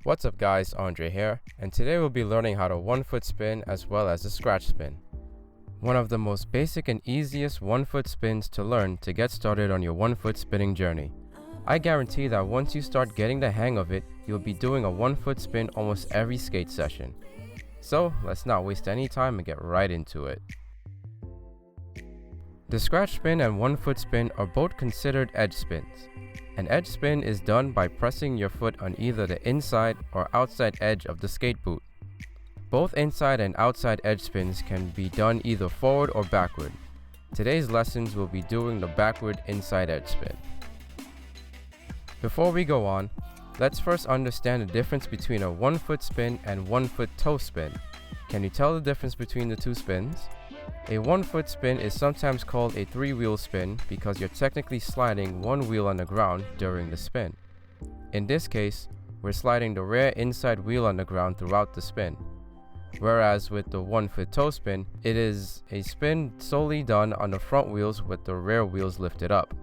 What's up guys, Andre here, and today we'll be learning how to 1-foot spin as well as a scratch spin. One of the most basic and easiest 1-foot spins to learn to get started on your 1-foot spinning journey. I guarantee that once you start getting the hang of it, you'll be doing a 1-foot spin almost every skate session. So let's not waste any time and get right into it. The scratch spin and 1-foot spin are both considered edge spins. An edge spin is done by pressing your foot on either the inside or outside edge of the skate boot. Both inside and outside edge spins can be done either forward or backward. Today's lessons will be doing the backward inside edge spin. Before we go on, let's first understand the difference between a 1-foot spin and 1-foot toe spin. Can you tell the difference between the two spins? A 1-foot spin is sometimes called a 3-wheel spin because you're technically sliding one wheel on the ground during the spin. In this case, we're sliding the rear inside wheel on the ground throughout the spin. Whereas with the 1-foot toe spin, it is a spin solely done on the front wheels with the rear wheels lifted up.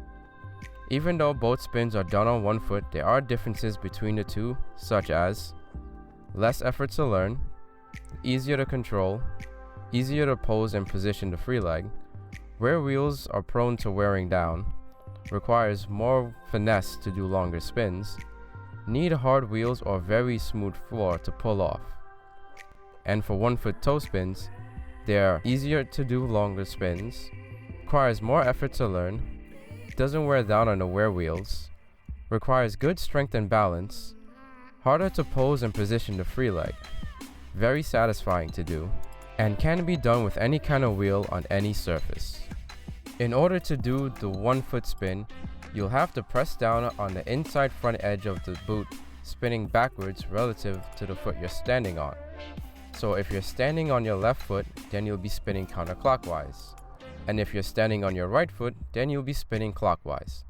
Even though both spins are done on 1 foot, there are differences between the two, such as less effort to learn, easier to control, easier to pose and position the free leg, rear wheels are prone to wearing down, requires more finesse to do longer spins, need hard wheels or very smooth floor to pull off. And for 1-foot toe spins, they're easier to do longer spins, requires more effort to learn, doesn't wear down on the rear wheels, requires good strength and balance, harder to pose and position the free leg, very satisfying to do, and can be done with any kind of wheel on any surface. In order to do the 1-foot spin, you'll have to press down on the inside front edge of the boot, spinning backwards relative to the foot you're standing on. So if you're standing on your left foot, then you'll be spinning counterclockwise. And if you're standing on your right foot, then you'll be spinning clockwise.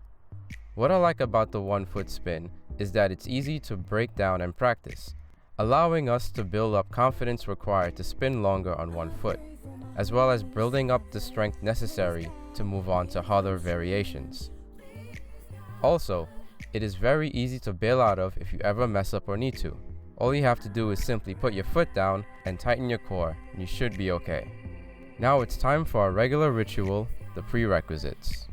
What I like about the 1-foot spin is that it's easy to break down and practice, allowing us to build up confidence required to spin longer on 1 foot, as well as building up the strength necessary to move on to other variations. Also, it is very easy to bail out of if you ever mess up or need to. All you have to do is simply put your foot down and tighten your core, and you should be okay. Now it's time for our regular ritual, the prerequisites.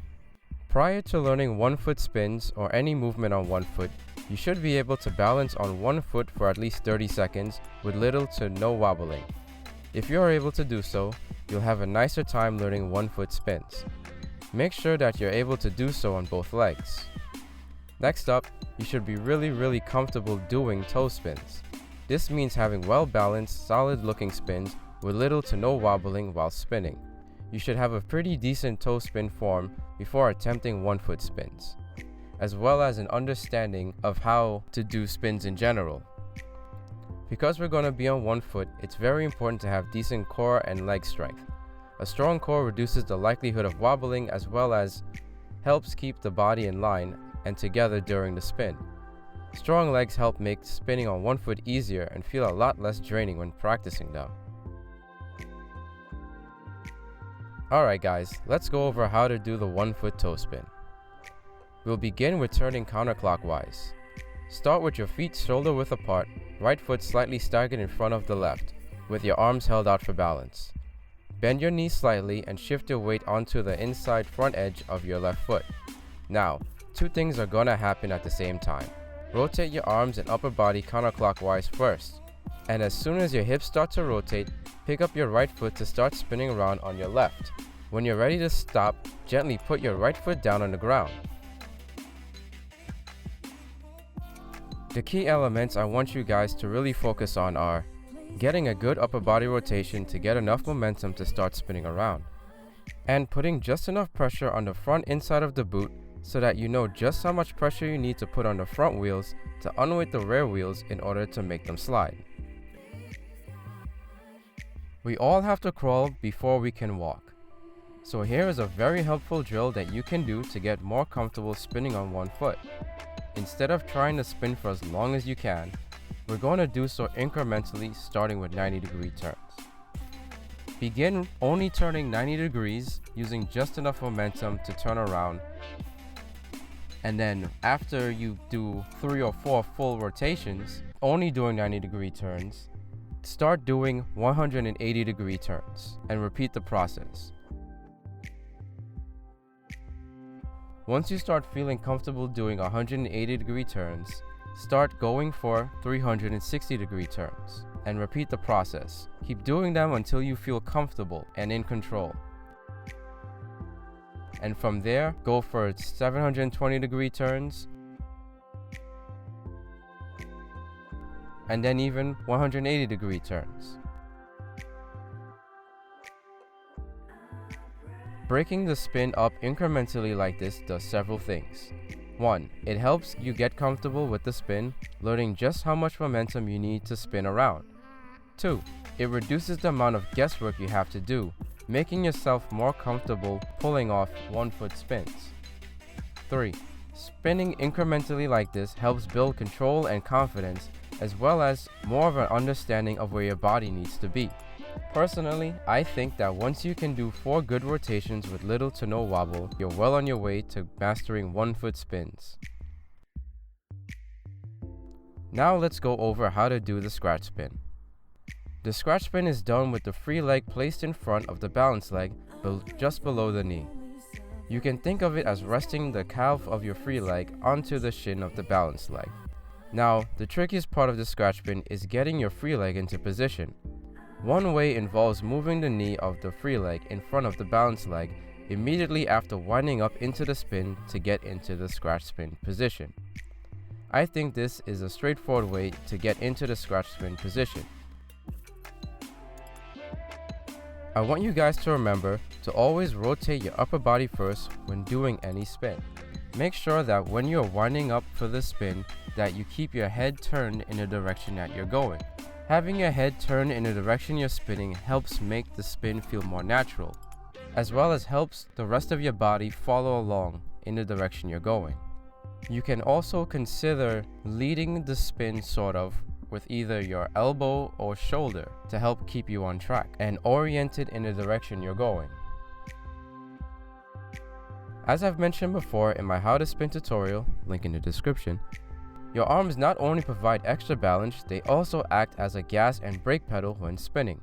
Prior to learning 1-foot spins or any movement on 1 foot, you should be able to balance on 1 foot for at least 30 seconds with little to no wobbling. If you are able to do so, you'll have a nicer time learning 1-foot spins. Make sure that you're able to do so on both legs. Next up, you should be really comfortable doing toe spins. This means having well-balanced, solid-looking spins with little to no wobbling while spinning. You should have a pretty decent toe spin form before attempting 1-foot spins, as well as an understanding of how to do spins in general. Because we're going to be on 1 foot, it's very important to have decent core and leg strength. A strong core reduces the likelihood of wobbling as well as helps keep the body in line and together during the spin. Strong legs help make spinning on 1 foot easier and feel a lot less draining when practicing them. Alright guys, let's go over how to do the 1-foot toe spin. We'll begin with turning counterclockwise. Start with your feet shoulder width apart, right foot slightly staggered in front of the left, with your arms held out for balance. Bend your knees slightly and shift your weight onto the inside front edge of your left foot. Now, 2 things are gonna happen at the same time. Rotate your arms and upper body counterclockwise first, and as soon as your hips start to rotate, pick up your right foot to start spinning around on your left. When you're ready to stop, gently put your right foot down on the ground. The key elements I want you guys to really focus on are getting a good upper body rotation to get enough momentum to start spinning around, and putting just enough pressure on the front inside of the boot so that you know just how much pressure you need to put on the front wheels to unweight the rear wheels in order to make them slide. We all have to crawl before we can walk. So here is a very helpful drill that you can do to get more comfortable spinning on 1 foot. Instead of trying to spin for as long as you can, we're going to do so incrementally, starting with 90-degree turns. Begin only turning 90 degrees using just enough momentum to turn around, and then after you do 3 or 4 full rotations, only doing 90-degree turns, start doing 180-degree turns and repeat the process. Once you start feeling comfortable doing 180-degree turns, start going for 360-degree turns and repeat the process. Keep doing them until you feel comfortable and in control. And from there, go for 720-degree turns, and then even 180-degree turns. Breaking the spin up incrementally like this does several things. 1. It helps you get comfortable with the spin, learning just how much momentum you need to spin around. 2. It reduces the amount of guesswork you have to do, making yourself more comfortable pulling off one-foot spins. 3. Spinning incrementally like this helps build control and confidence, as well as more of an understanding of where your body needs to be. Personally, I think that once you can do 4 good rotations with little to no wobble, you're well on your way to mastering one-foot spins. Now let's go over how to do the scratch spin. The scratch spin is done with the free leg placed in front of the balance leg, just below the knee. You can think of it as resting the calf of your free leg onto the shin of the balance leg. Now, the trickiest part of the scratch spin is getting your free leg into position. One way involves moving the knee of the free leg in front of the balance leg immediately after winding up into the spin to get into the scratch spin position. I think this is a straightforward way to get into the scratch spin position. I want you guys to remember to always rotate your upper body first when doing any spin. Make sure that when you're winding up for the spin that you keep your head turned in the direction that you're going. Having your head turned in the direction you're spinning helps make the spin feel more natural, as well as helps the rest of your body follow along in the direction you're going. You can also consider leading the spin sort of with either your elbow or shoulder to help keep you on track and oriented in the direction you're going. As I've mentioned before in my how to spin tutorial, link in the description, your arms not only provide extra balance, they also act as a gas and brake pedal when spinning.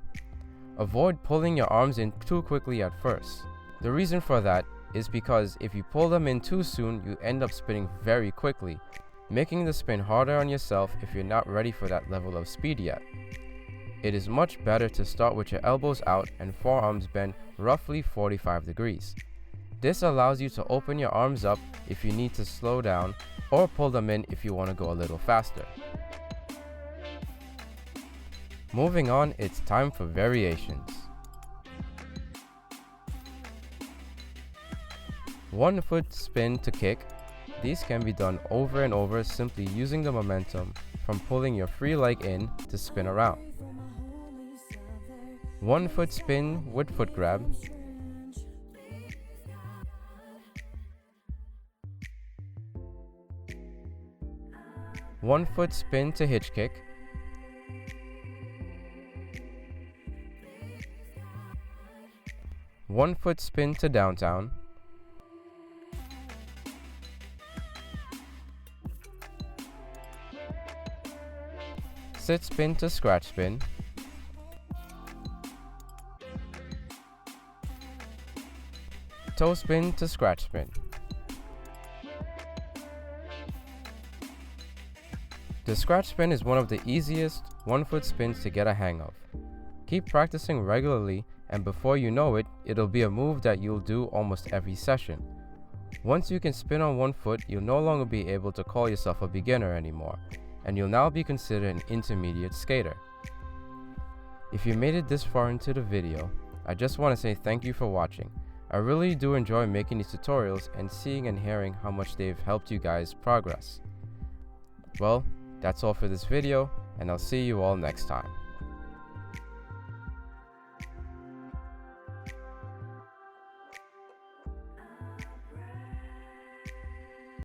Avoid pulling your arms in too quickly at first. The reason for that is because if you pull them in too soon, you end up spinning very quickly, making the spin harder on yourself if you're not ready for that level of speed yet. It is much better to start with your elbows out and forearms bent roughly 45 degrees. This allows you to open your arms up if you need to slow down or pull them in if you want to go a little faster. Moving on, it's time for variations. 1 foot spin to kick. These can be done over and over simply using the momentum from pulling your free leg in to spin around. 1 foot spin with foot grab. 1 foot spin to hitch kick. 1 foot spin to downtown. 6 spin to scratch spin. 2 spin to scratch spin. The scratch spin is one of the easiest 1 foot spins to get a hang of. Keep practicing regularly, and before you know it, it'll be a move that you'll do almost every session. Once you can spin on 1 foot, you'll no longer be able to call yourself a beginner anymore, and you'll now be considered an intermediate skater. If you made it this far into the video, I just want to say thank you for watching. I really do enjoy making these tutorials and seeing and hearing how much they've helped you guys progress. Well, that's all for this video, and I'll see you all next time.